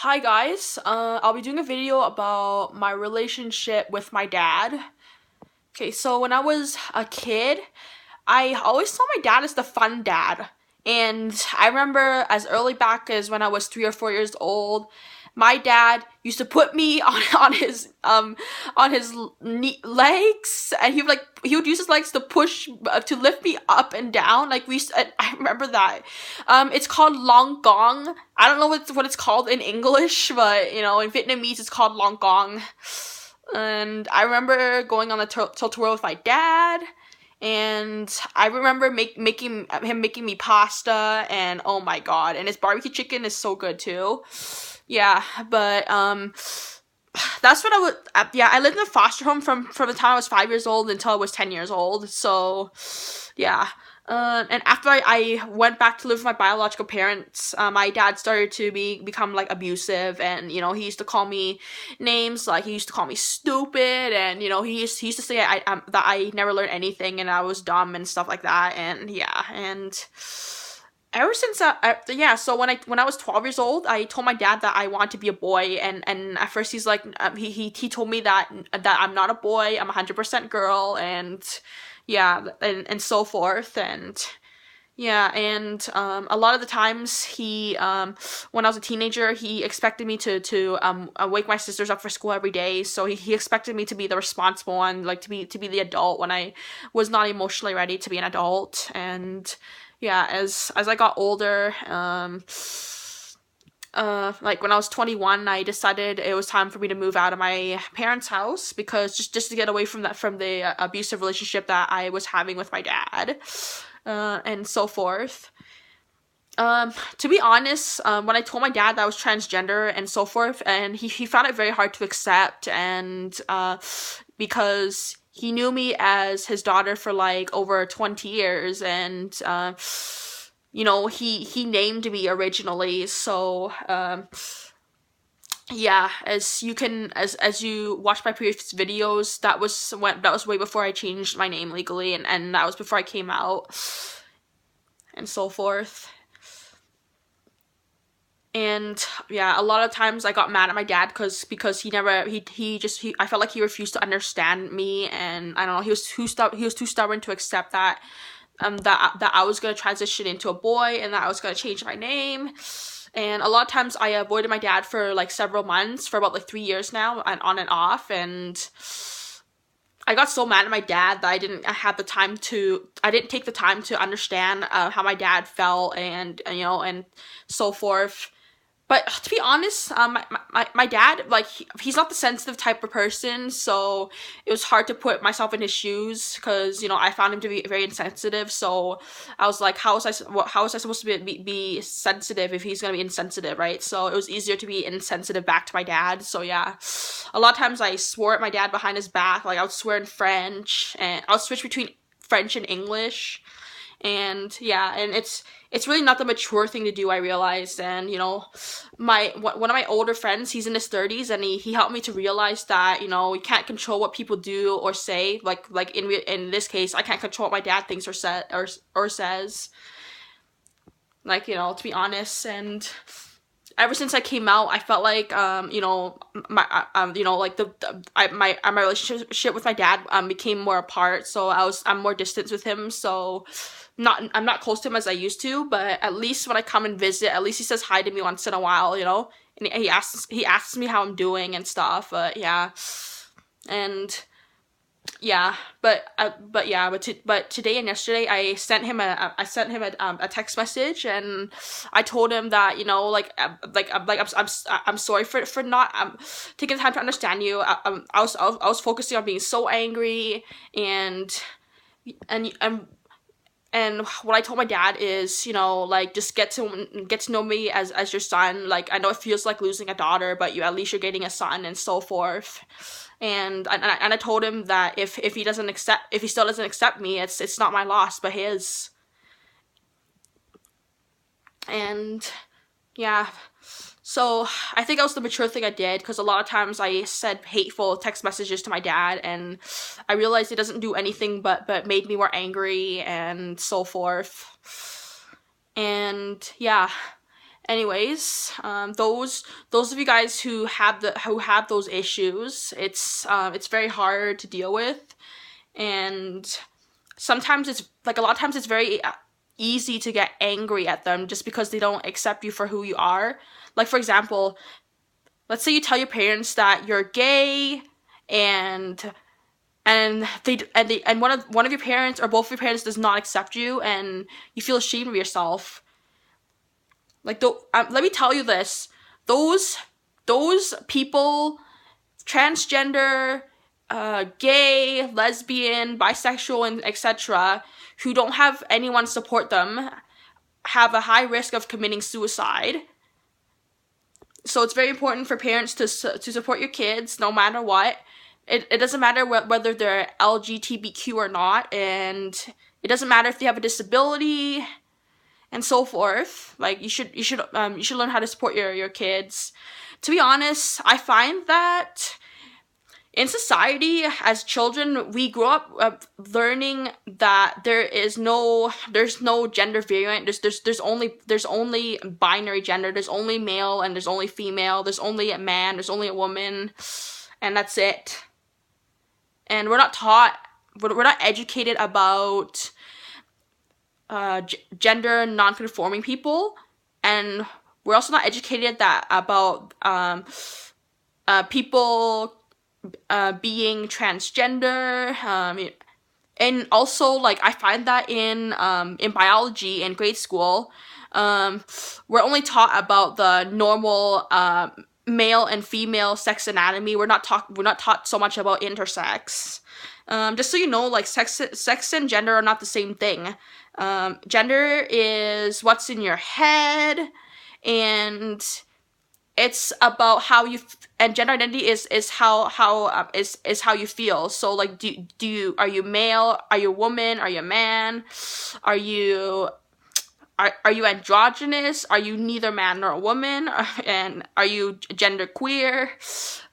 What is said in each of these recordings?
Hi guys, I'll be doing a video about my relationship with my dad. Okay, so when I was a kid, I always saw my dad as the fun dad. And I remember as early back as when I was 3 or 4 years old, my dad used to put me on his legs, and he would use his legs to push to lift me up and down. I remember that. It's called long gong. I don't know what it's called in English, but in Vietnamese it's called long gong. And I remember going on the tour with my dad, and I remember making me pasta, and oh my god, and his barbecue chicken is so good too. Yeah, but that's what I would. Yeah, I lived in a foster home from the time I was 5 years old until I was 10 years old. So, yeah. And after I went back to live with my biological parents, my dad started to become like abusive, and he used to call me names, like he used to call me stupid, and he used to say that I never learned anything and I was dumb and stuff like that, and yeah, and ever since yeah, so when I was 12 years old, I told my dad that I wanted to be a boy, and at first he's like, he told me that I'm not a boy, I'm 100% girl, and yeah, and so forth, and yeah, and a lot of the times when I was a teenager, he expected me to wake my sisters up for school every day. So he expected me to be the responsible one, like to be the adult when I was not emotionally ready to be an adult. And yeah, as I got older, like when I was 21, I decided it was time for me to move out of my parents' house, because just to get away from the abusive relationship that I was having with my dad, and so forth. To be honest, when I told my dad that I was transgender and so forth, and he found it very hard to accept, and because he knew me as his daughter for like over 20 years, and he named me originally, so yeah, as you watch my previous videos, that was way before I changed my name legally, and that was before I came out and so forth. And yeah, a lot of times I got mad at my dad because I felt like he refused to understand me, and I don't know, he was too stubborn to accept that I was going to transition into a boy, and that I was going to change my name. And a lot of times I avoided my dad for like several months, for about like 3 years now, and on and off. And I got so mad at my dad that I didn't take the time to understand how my dad felt, and so forth. But to be honest, my dad, like, he's not the sensitive type of person, so it was hard to put myself in his shoes, because, I found him to be very insensitive, so I was like, how was I supposed to be sensitive if he's gonna be insensitive, right? So it was easier to be insensitive back to my dad, so yeah. A lot of times I swore at my dad behind his back, like, I would swear in French, and I would switch between French and English, and yeah, and it's really not the mature thing to do, I realized. And one of my older friends, he's in his 30s, and he helped me to realize that you can't control what people do or say, like in this case, I can't control what my dad thinks or says, like, to be honest. And ever since I came out, I felt like like my relationship with my dad became more apart. So I'm more distant with him. So I'm not close to him as I used to. But at least when I come and visit, at least he says hi to me once in a while. And he asks me how I'm doing and stuff. But yeah, and yeah, but today and yesterday I sent him a text message, and I told him that I'm sorry for not taking the time to understand you. I was focusing on being so angry, and and and and what I told my dad is, like, just get to know me as your son. Like, I know it feels like losing a daughter, but at least you're getting a son, and so forth. And I told him that if he still doesn't accept me, it's not my loss, but his. And yeah, so I think that was the mature thing I did, because a lot of times I said hateful text messages to my dad, and I realized it doesn't do anything but made me more angry and so forth. And yeah, Anyways, those of you guys who have those issues, it's very hard to deal with, and sometimes it's like, a lot of times it's very easy to get angry at them just because they don't accept you for who you are. Like, for example, let's say you tell your parents that you're gay, and one of your parents or both of your parents does not accept you, and you feel ashamed of yourself. Like, let me tell you this: those people, transgender, gay, lesbian, bisexual, and etc., who don't have anyone support them, have a high risk of committing suicide. So it's very important for parents to support your kids no matter what. It doesn't matter whether they're LGBTQ or not, and it doesn't matter if they have a disability and so forth. Like, you should learn how to support your kids. To be honest, I find that in society, as children, we grow up learning that there's no gender variant. There's only binary gender. There's only male and there's only female. There's only a man. There's only a woman, and that's it. And we're not educated about gender non-conforming people, and we're also not educated about people being transgender, and also, like, I find that in biology in grade school, we're only taught about the normal male and female sex anatomy. We're not taught so much about intersex. Just so you know, like, sex and gender are not the same thing. Gender is what's in your head, and it's about how you and gender identity is how you feel. So, like, are you male? Are you a woman? Are you a man? Are you androgynous? Are you neither man nor a woman? And are you gender queer?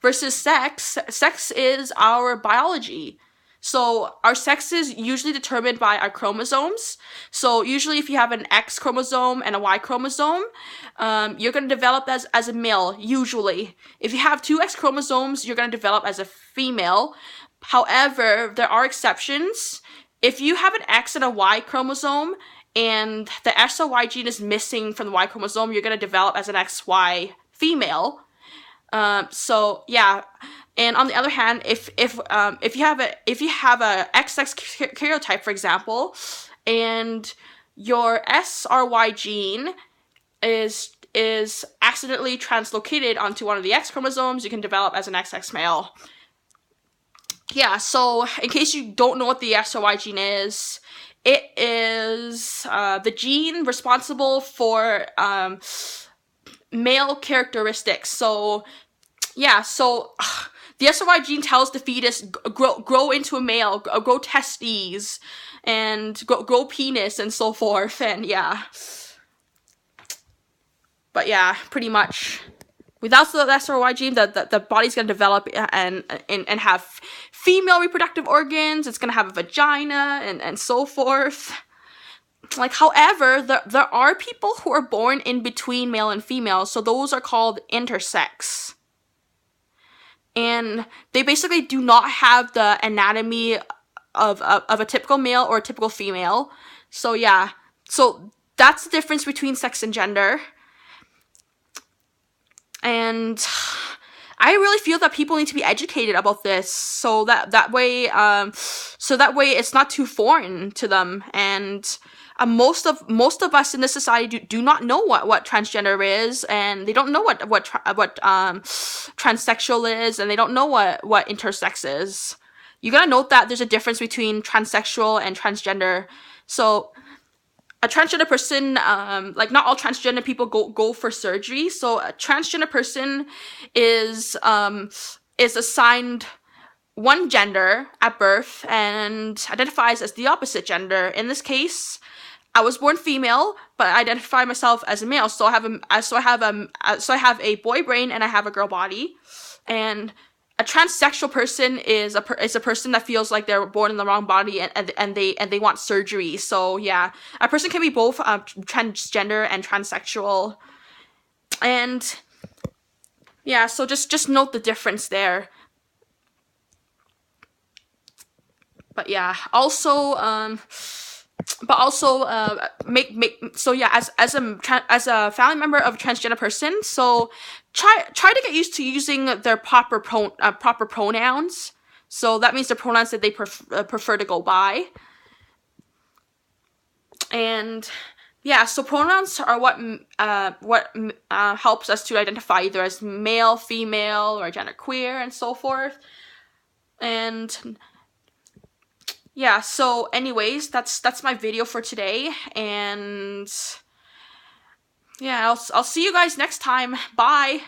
Versus sex. Sex is our biology. So our sex is usually determined by our chromosomes. So usually if you have an X chromosome and a Y chromosome, you're going to develop as a male, usually. If you have two X chromosomes, you're going to develop as a female. However, there are exceptions. If you have an X and a Y chromosome, and the S or Y gene is missing from the Y chromosome, you're going to develop as an XY female. So yeah. And on the other hand, if you have a XX karyotype, for example, and your SRY gene is accidentally translocated onto one of the X chromosomes, you can develop as an XX male. Yeah, so in case you don't know what the SRY gene is, it is the gene responsible for male characteristics. So yeah, so the SRY gene tells the fetus grow into a male, grow testes, and grow penis, and so forth. And yeah, but yeah, pretty much, without the SRY gene, the body's gonna develop and have female reproductive organs. It's gonna have a vagina and so forth. Like, however, there are people who are born in between male and female, so those are called intersex. And they basically do not have the anatomy of a typical male or a typical female. So yeah, so that's the difference between sex and gender. And I really feel that people need to be educated about this, so that way it's not too foreign to them. And most of us in this society do not know what transgender is, and they don't know what transsexual is, and they don't know what intersex is. You gotta note that there's a difference between transsexual and transgender. So a transgender person, like, not all transgender people go for surgery. So a transgender person is assigned one gender at birth and identifies as the opposite gender. In this case, I was born female, but I identify myself as a male. So I have a boy brain and I have a girl body. And a transsexual person is a person that feels like they're born in the wrong body and they want surgery. So yeah, a person can be both transgender and transsexual. And yeah, so just note the difference there. But yeah, also so yeah, as a family member of a transgender person, so try to get used to using their proper pronouns. So that means the pronouns that they prefer to go by. And yeah, so pronouns are what helps us to identify either as male, female, or genderqueer, and so forth. And yeah, so anyways, that's my video for today, and yeah, I'll see you guys next time. Bye.